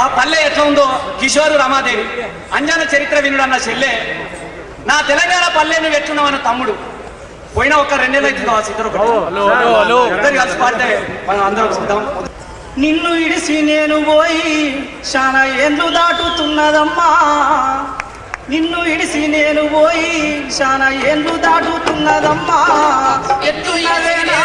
ఆ పల్లె ఎట్లా ఉందో కిషోరు రమాదేవి అంజన చరిత్ర వినుడు అన్న చెల్లె నా తెలంగాణ పల్లె నువ్వు ఎట్లున్నావు అన్న తమ్ముడు పోయినా ఒక 2 నెలలు అవుతుంది కావచ్చు ఇద్దరు కలిసి పాడితే మనం అందరం చూద్దాం. నిన్ను ఇడిసి నేను పోయి చాలా ఏండ్లు దాటుతున్నదమ్మా, నిన్ను ఇడిసి నేను పోయి చాలా ఏండ్లు దాటుతున్నదమ్మా, ఎట్లున్నవేనా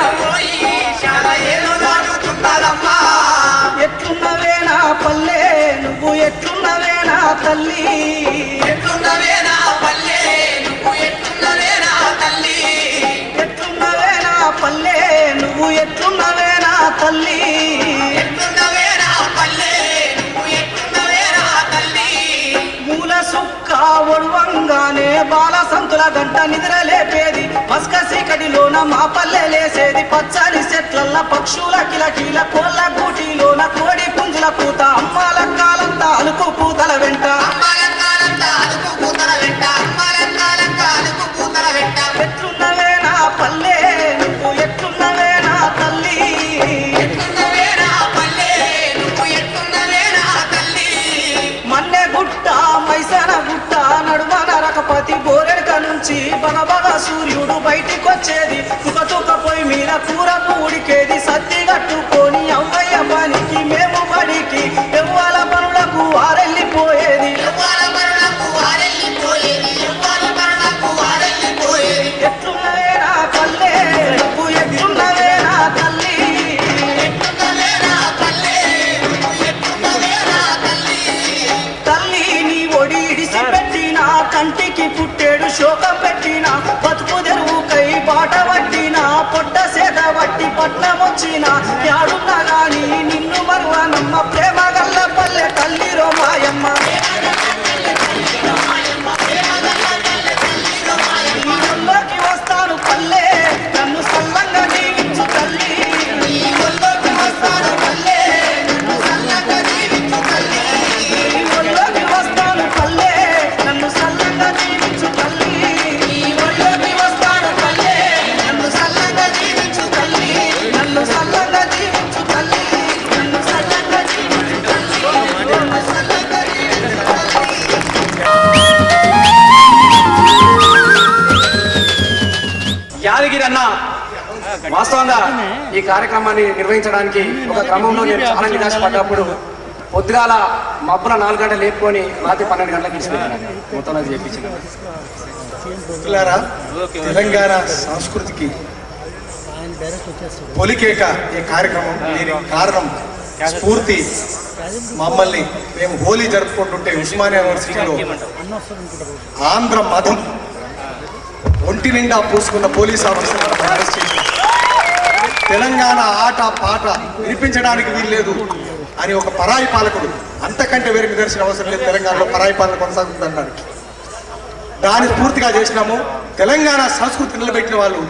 ఎట్లున్నవేనా పల్లె నువ్వు ఎట్లున్నవేనా తల్లి, ఎట్లున్నవేనా పల్లె నువ్వు ఎట్లున్నవేనా తల్లి, ఎట్లున్నవేనా పల్లె నువ్వు ఎట్లున్నవేనా తల్లి, ఎట్లున్నవేనా పల్లె నువ్వు ఎట్లున్నవేనా తల్లి. మూల సుక్క ఒడవంగానే బాల సంతుల గంట నిద్ర లేపేది, మస్కసి కడిలోన మా పల్లె లేసేది, పచ్చని చెట్లల్ల పక్షుల కిలకిల కోళ్ళ గూటిలోన కోడి పుంజుల పూత, అమ్మాల కాలంతా అలుకు పూతల వెంట, ఎట్లున్నవేనా పల్లె నువ్వు ఎట్లున్నవేనా తల్లి, ఎట్లున్నవేనా పల్లె నువ్వు ఎట్లున్నవేనా తల్లి. మన్నె గుట్ట మైసన గుట్ట నడుమ నరకపతి బోరెడక నుంచి బగబగ సూర్యుడు బయటికొచ్చేది, తుక పొయ్యి మీద కూరకు ఉడికేది, సత్తి కట్టుకొని అవ్వయ్య పనికి మేము బడికి ఎవ్వాల పనులకు ఆరెళ్ళిపోయేది, ఎట్లున్నవేనా పల్లె నువ్వు ఎట్లున్నవేనా తల్లి, తల్లి నీ ఒడి ఇడిసి పెట్టిన కంటికి పుట్టేడు శోకం పెట్టిన, బతుకు తెరువుకై బాట పట్టిన, పొట్ట సేద పట్టి పట్నం వచ్చిన, యాడున్నా గాని నిన్ను మరువనమ్మ, ప్రేమ గల్ల పల్లె తల్లి రోమాయమ్మ, నీలోకి వస్తాను పల్లె నన్ను సల్లంగా దీవించు తల్లి, ఒళ్ళోకి వస్తాను పల్లె నన్ను సల్లంగా దీవించు తల్లి, ఒళ్ళోకి వస్తాను పల్లె నన్ను సల్లంగా దీవించు తల్లి, ఒళ్ళోకి వస్తాను పల్లె నన్ను సల్లంగా దీవించు తల్లి, నన్ను సల్లంగా దీవించు తల్లి, నన్ను సల్లంగా దీవించు తల్లి, నన్ను సల్లంగా దీవించు తల్లి. యాదగిరి అన్న వాస్తవంగా ఈ కార్యక్రమాన్ని నిర్వహించడానికి ఒక క్రమంలో నేను చాలా నిరాశపడ్డప్పుడు పొద్దుగాల మబ్బుల 4 గంటలు లేపుకొని రాత్రి 12 గంటలకు తీసుకెళ్ళాను మొత్తంలో చేయించిన. తెలంగాణ సంస్కృతికి పొలికేక ఈ కార్యక్రమం, దీనికి కారణం స్ఫూర్తి మమ్మల్ని మేము హోలీ జరుపుకుంటుంటే ఉస్మానియా యూనివర్సిటీలో ఆంధ్ర మతం ఒంటి నిండా పూసుకున్న పోలీస్ ఆఫీసర్లను అరెస్ట్ చేసి తెలంగాణ ఆట పాట వినిపించడానికి వీల్లేదు అని ఒక పరాయి పాలకుడు, అంతకంటే వేరే నిదర్శన అవసరం లేదు, తెలంగాణలో పరాయి పాలన కొనసాగుతుందన్నాడు. దాన్ని స్ఫూర్తిగా చేసినాము. తెలంగాణ సంస్కృతి నిలబెట్టిన వాళ్ళు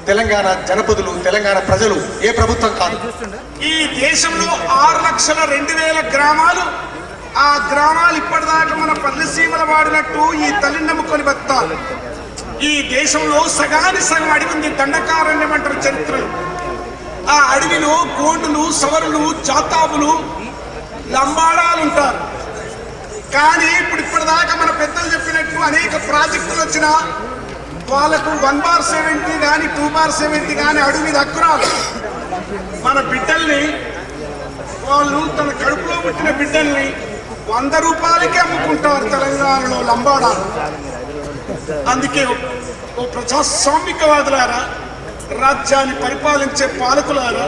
తెలంగాణ జనపదులు, తెలంగాణ ప్రజలు, ఏ ప్రభుత్వం కాదు. ఈ దేశంలో 6,02,000 గ్రామాలు, ఆ గ్రామాలు ఇప్పటిదాకా మన పల్లె సీమల వాడినట్టు ఈ తల్లిని నమ్ముకొని బతాలు. ఈ దేశంలో సగాని సగం అడవి ఉంది, దండకారణ్యం అంటారు చరిత్రలు. ఆ అడవిలో గోండులు, సవరులు, జాతాబులు, లంబాడాలు ఉంటారు. కానీ ఇప్పటిదాకా మన పెద్దలు చెప్పినట్టు అనేక ప్రాజెక్టులు వచ్చినా వాళ్ళకు 1/70 కానీ 2/70 కానీ అడుగు మీద హక్కురాలు. మన బిడ్డల్ని, వాళ్ళు తన కడుపులో పుట్టిన బిడ్డల్ని 100 రూపాయలకే అమ్ముకుంటారు తెలంగాణలో లంబాడాలు. అందుకే ఓ ప్రజాస్వామికవాదులారా, రాజ్యాన్ని పరిపాలించే పాలకులారా,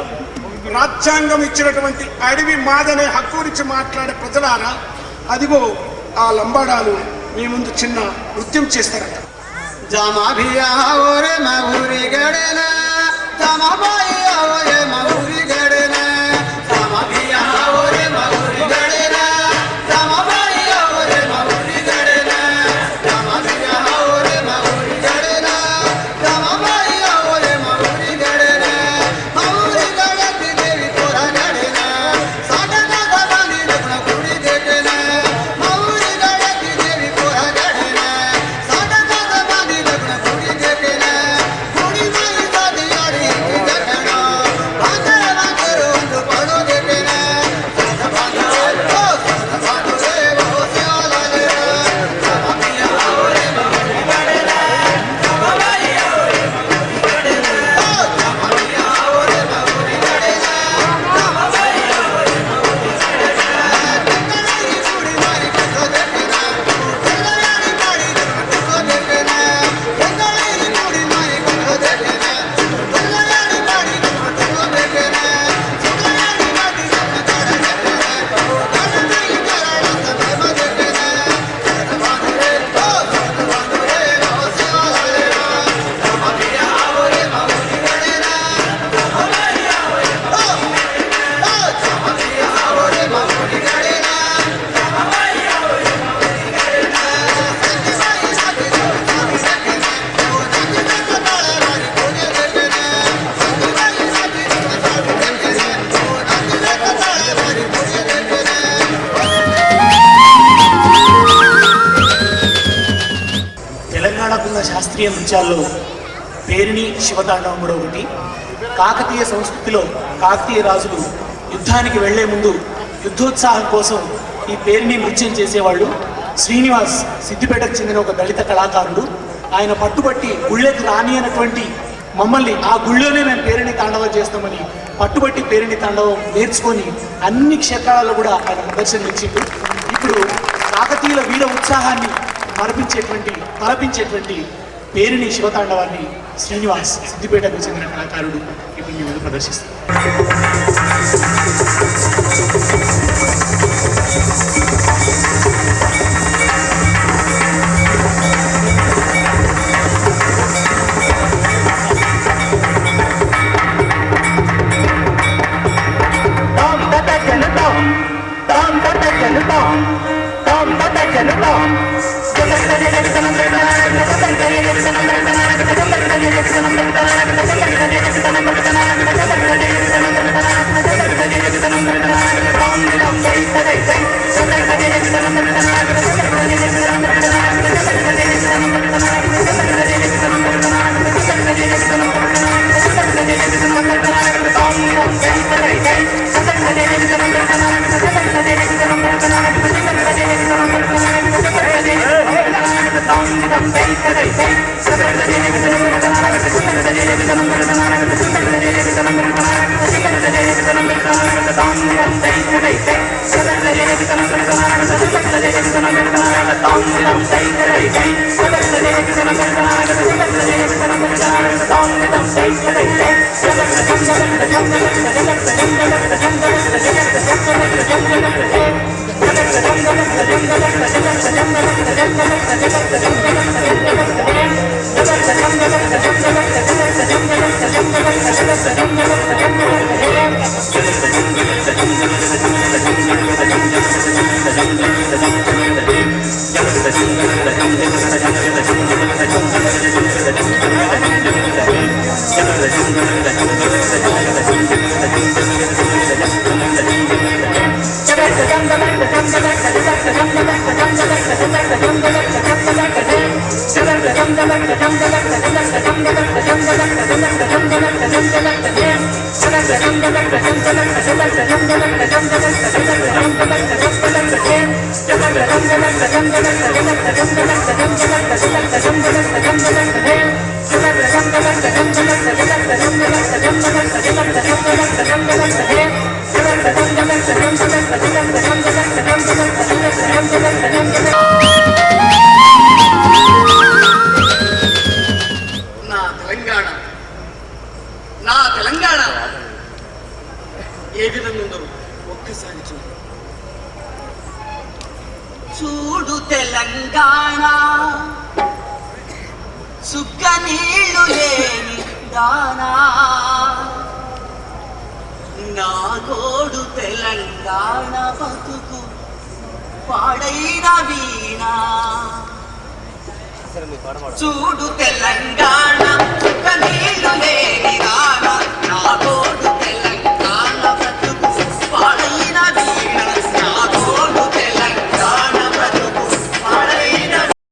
రాజ్యాంగం ఇచ్చినటువంటి అడవి మాదనే హక్కు గురించి మాట్లాడే ప్రజలారా, అదిగో ఆ లంబాడాలు మీ ముందు చిన్న నృత్యం చేస్తారట. जमा भी आओ रे मऊरी गड़ना, जमा भाई आओ रे मऊरी गड़ना, जमा भी आओ रे मऊरी गड़ना, जमा भाई आओ रे मऊरी गड़ना, जमा भी आओ रे मऊरी गड़ना, जमा भाई आओ रे मऊरी गड़ना, मऊरी गड़ती देवी तोरा गड़ना, सादा दादा बांधी रखना कुड़ी देखना, मऊरी गड़ती देवी तोरा गड़ना, सादा दादा बांधी रखना कुड़ी देखना, कुड़ी माई दादी यारी की देखना, శాస్త్రీయ నృత్యాల్లో పేరిణి శివతాండవం కూడా ఒకటి. కాకతీయ సంస్కృతిలో కాకతీయ రాజులు యుద్ధానికి వెళ్లే ముందు యుద్ధోత్సాహం కోసం ఈ పేరిణి నృత్యం చేసేవాళ్ళు. శ్రీనివాస్ సిద్దిపేటకు చెందిన ఒక దళిత కళాకారుడు. ఆయన పట్టుబట్టి గుళ్ళకి రాని అయినటువంటి మమ్మల్ని ఆ గుళ్ళోనే మేము పేరిణి తాండవం చేస్తామని పట్టుబట్టి పేరిణి తాండవం నేర్చుకొని అన్ని క్షేత్రాలలో కూడా ఆయన ప్రదర్శన ఇచ్చిండు. ఇప్పుడు కాకతీయుల వీర ఉత్సాహాన్ని తలపించేటువంటి పేరిణి శివతాండవాన్ని శ్రీనివాస్ సిద్దిపేటకు చెందిన కళాకారుడు ఇప్పుడు మీ ముందు ప్రదర్శిస్తారు. నా తెలంగాణ ఏ విధంగా ఉందో ఒక్కసారి చూడు తెలంగాణ సుక్క నీళ్లు లేని దానా నా గోడు తెలంగాణ బతుకు పాడైన వీణా చూడు తెలంగాణ